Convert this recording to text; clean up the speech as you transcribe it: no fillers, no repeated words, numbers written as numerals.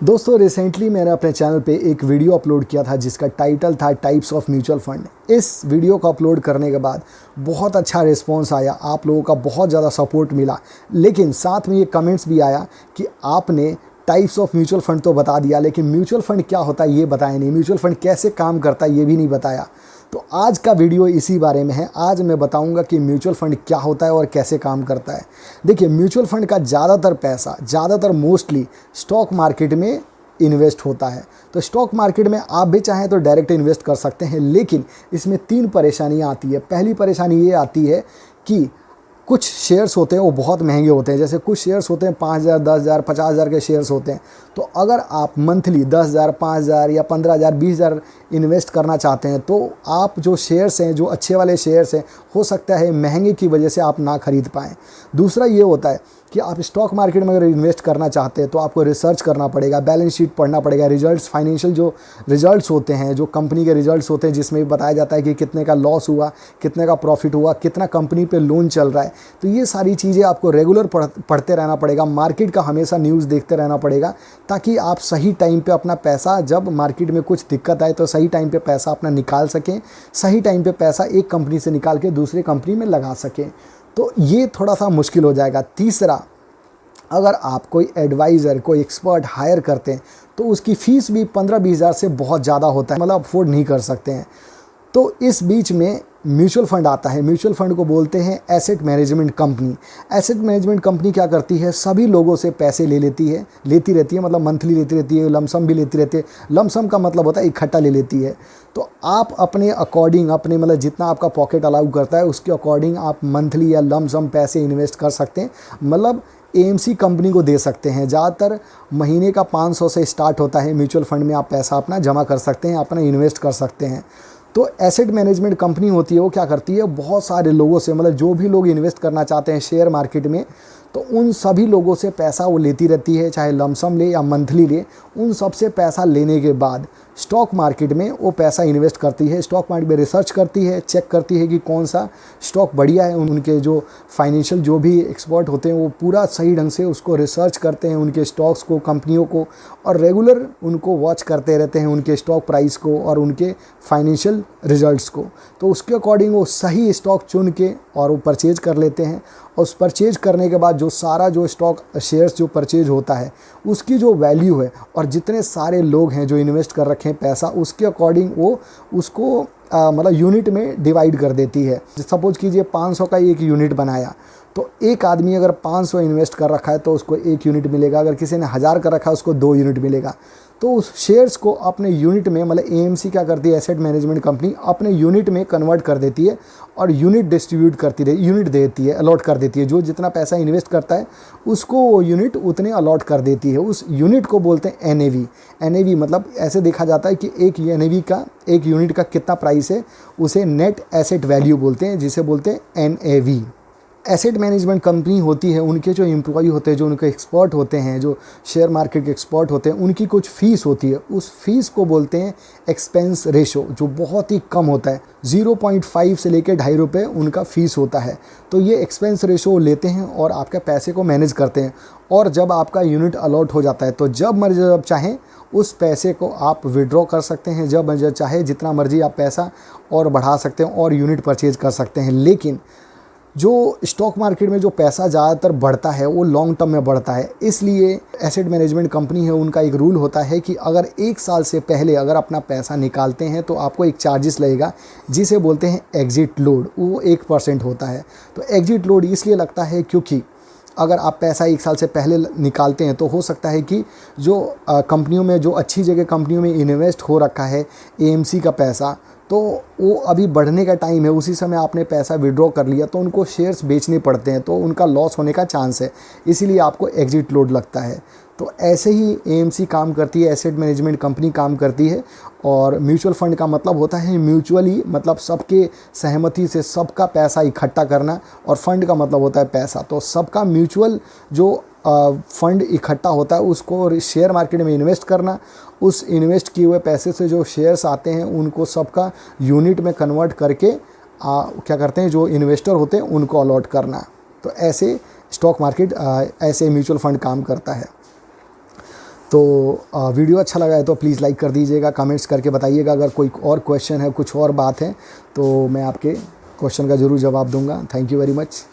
दोस्तों रिसेंटली मैंने अपने चैनल पे एक वीडियो अपलोड किया था जिसका टाइटल था टाइप्स ऑफ म्यूचुअल फंड। इस वीडियो को अपलोड करने के बाद बहुत अच्छा रिस्पांस आया, आप लोगों का बहुत ज़्यादा सपोर्ट मिला। लेकिन साथ में ये कमेंट्स भी आया कि आपने टाइप्स ऑफ म्यूचुअल फंड तो बता दिया, लेकिन म्यूचुअल फंड क्या होता है ये बताया नहीं, म्यूचुअल फंड कैसे काम करता है ये भी नहीं बताया। तो आज का वीडियो इसी बारे में है। आज मैं बताऊंगा कि म्यूचुअल फंड क्या होता है और कैसे काम करता है। देखिए, म्यूचुअल फंड का ज़्यादातर पैसा मोस्टली स्टॉक मार्केट में इन्वेस्ट होता है। तो स्टॉक मार्केट में आप भी चाहें तो डायरेक्ट इन्वेस्ट कर सकते हैं, लेकिन इसमें 3 परेशानियाँ आती है। पहली परेशानी ये आती है कि कुछ शेयर्स होते हैं वो बहुत महंगे होते हैं। जैसे कुछ शेयर्स होते हैं 5,000, 10,000, 50,000 के शेयर्स होते हैं। तो अगर आप मंथली 10,000, 5,000 या 15,000, 20,000 इन्वेस्ट करना चाहते हैं तो आप जो शेयर्स हैं, जो अच्छे वाले शेयर्स हैं, हो सकता है महंगे की वजह से आप ना खरीद पाएँ। दूसरा ये होता है कि आप स्टॉक मार्केट में अगर इन्वेस्ट करना चाहते हैं तो आपको रिसर्च करना पड़ेगा, बैलेंस शीट पढ़ना पड़ेगा, रिजल्ट्स, फाइनेंशियल जो रिजल्ट्स होते हैं, जो कंपनी के रिजल्ट्स होते हैं जिसमें बताया जाता है कि कितने का लॉस हुआ, कितने का प्रॉफिट हुआ, कितना कंपनी पे लोन चल रहा है। तो ये सारी चीज़ें आपको रेगुलर पढ़ते रहना पड़ेगा। मार्केट का हमेशा न्यूज़ देखते रहना पड़ेगा ताकि आप सही टाइम पर अपना पैसा, जब मार्केट में कुछ दिक्कत आए तो सही टाइम पर पैसा अपना निकाल सकें, सही टाइम पर पैसा एक कंपनी से निकाल के दूसरी कंपनी में लगा सकें। तो ये थोड़ा सा मुश्किल हो जाएगा। तीसरा, अगर आप कोई एडवाइज़र, कोई एक्सपर्ट हायर करते हैं तो उसकी फ़ीस भी 15-20 हज़ार से बहुत ज़्यादा होता है, मतलब अफोर्ड नहीं कर सकते हैं। तो इस बीच में म्यूचुअल फ़ंड आता है। म्यूचुअल फ़ंड को बोलते हैं asset management company. Asset management company क्या करती है, सभी लोगों से पैसे लेती रहती है, मतलब मंथली लेती रहती है, लमसम भी लेती रहती है। लमसम का मतलब होता है इकट्ठा ले लेती है। तो आप अपने अकॉर्डिंग, अपने मतलब जितना आपका पॉकेट अलाउ करता है उसके अकॉर्डिंग आप मंथली या लमसम पैसे इन्वेस्ट कर सकते हैं, मतलब एएमसी कंपनी को दे सकते हैं। ज़्यादातर महीने का 500 से स्टार्ट होता है। म्यूचुअल फंड में आप पैसा अपना जमा कर सकते हैं, अपना इन्वेस्ट कर सकते हैं। तो एसेट मैनेजमेंट कंपनी होती है, वो क्या करती है, बहुत सारे लोगों से, मतलब जो भी लोग इन्वेस्ट करना चाहते हैं शेयर मार्केट में, तो उन सभी लोगों से पैसा वो लेती रहती है, चाहे लमसम ले या मंथली ले। उन सब से पैसा लेने के बाद स्टॉक मार्केट में वो पैसा इन्वेस्ट करती है। स्टॉक मार्केट में रिसर्च करती है, चेक करती है कि कौन सा स्टॉक बढ़िया है। उनके जो फाइनेंशियल जो भी एक्सपर्ट होते हैं वो पूरा सही ढंग से उसको रिसर्च करते हैं, उनके स्टॉक्स को, कंपनियों को, और रेगुलर उनको वॉच करते रहते हैं, उनके स्टॉक प्राइस को और उनके फाइनेंशियल रिजल्ट्स को। तो उसके अकॉर्डिंग वो सही स्टॉक चुन के और वो परचेज कर लेते हैं। और उस परचेज करने के बाद जो सारा जो स्टॉक शेयर्स जो परचेज होता है उसकी जो वैल्यू है और जितने सारे लोग हैं जो इन्वेस्ट कर रखे हैं पैसा, उसके अकॉर्डिंग वो उसको मतलब यूनिट में डिवाइड कर देती है। सपोज कीजिए 500 का एक यूनिट बनाया, तो एक आदमी अगर 500 इन्वेस्ट कर रखा है तो उसको 1 यूनिट मिलेगा। अगर किसी ने 1000 कर रखा है उसको 2 यूनिट मिलेगा। तो उस शेयर्स को अपने यूनिट में, मतलब एएमसी क्या करती है, एसेट मैनेजमेंट कंपनी, अपने यूनिट में कन्वर्ट कर देती है और यूनिट डिस्ट्रीब्यूट करती है, यूनिट देती है, अलॉट कर देती है। जो जितना पैसा इन्वेस्ट करता है उसको वो यूनिट उतने अलॉट कर देती है। उस यूनिट को बोलते हैं एनएवी। एनएवी मतलब ऐसे देखा जाता है कि एक एनएवी का, एक यूनिट का कितना प्राइस है, उसे नेट एसेट वैल्यू बोलते हैं, जिसे बोलते हैं एनएवी। एसेट मैनेजमेंट कंपनी होती है, उनके जो एम्प्लॉय होते हैं, जो उनके एक्सपर्ट होते हैं, जो शेयर मार्केट के एक्सपर्ट होते हैं, उनकी कुछ फ़ीस होती है। उस फीस को बोलते हैं एक्सपेंस रेशो, जो बहुत ही कम होता है। 0.5 से लेकर ₹2.5 उनका फ़ीस होता है। तो ये एक्सपेंस रेशो लेते हैं और आपके पैसे को मैनेज करते हैं। और जब आपका यूनिट अलॉट हो जाता है तो जब मर्जी, जब चाहें उस पैसे को आप विड्रॉ कर सकते हैं। जब मर्जी चाहे जितना मर्जी आप पैसा और बढ़ा सकते हैं और यूनिट परचेज कर सकते हैं। लेकिन जो स्टॉक मार्केट में जो पैसा ज़्यादातर बढ़ता है वो लॉन्ग टर्म में बढ़ता है। इसलिए एसेट मैनेजमेंट कंपनी है, उनका एक रूल होता है कि अगर 1 साल से पहले अगर अपना पैसा निकालते हैं तो आपको एक चार्जेस लगेगा, जिसे बोलते हैं एग्जिट लोड। वो 1% होता है। तो एग्जिट लोड इसलिए लगता है क्योंकि अगर आप पैसा 1 साल से पहले निकालते हैं तो हो सकता है कि जो कंपनियों में, जो अच्छी जगह कंपनियों में इन्वेस्ट हो रखा है एएमसी का पैसा, तो वो अभी बढ़ने का टाइम है, उसी समय आपने पैसा विड्रॉ कर लिया तो उनको शेयर्स बेचने पड़ते हैं, तो उनका लॉस होने का चांस है। इसीलिए आपको एग्जिट लोड लगता है। तो ऐसे ही एएमसी काम करती है, एसेट मैनेजमेंट कंपनी काम करती है। और म्यूचुअल फंड का मतलब होता है म्यूचुअली, मतलब सबके सहमति से सबका पैसा इकट्ठा करना, और फंड का मतलब होता है पैसा। तो सबका म्यूचुअल जो फंड इकट्ठा होता है उसको शेयर मार्केट में इन्वेस्ट करना। उस इन्वेस्ट किए हुए पैसे से जो शेयर्स आते हैं उनको सबका यूनिट में कन्वर्ट करके क्या करते हैं, जो इन्वेस्टर होते हैं उनको अलॉट करना। तो ऐसे स्टॉक मार्केट, ऐसे म्यूचुअल फंड काम करता है। तो वीडियो अच्छा लगा है तो प्लीज़ लाइक कर दीजिएगा, कमेंट्स करके बताइएगा। अगर कोई और क्वेश्चन है, कुछ और बात है तो मैं आपके क्वेश्चन का ज़रूर जवाब दूंगा। Thank you very much.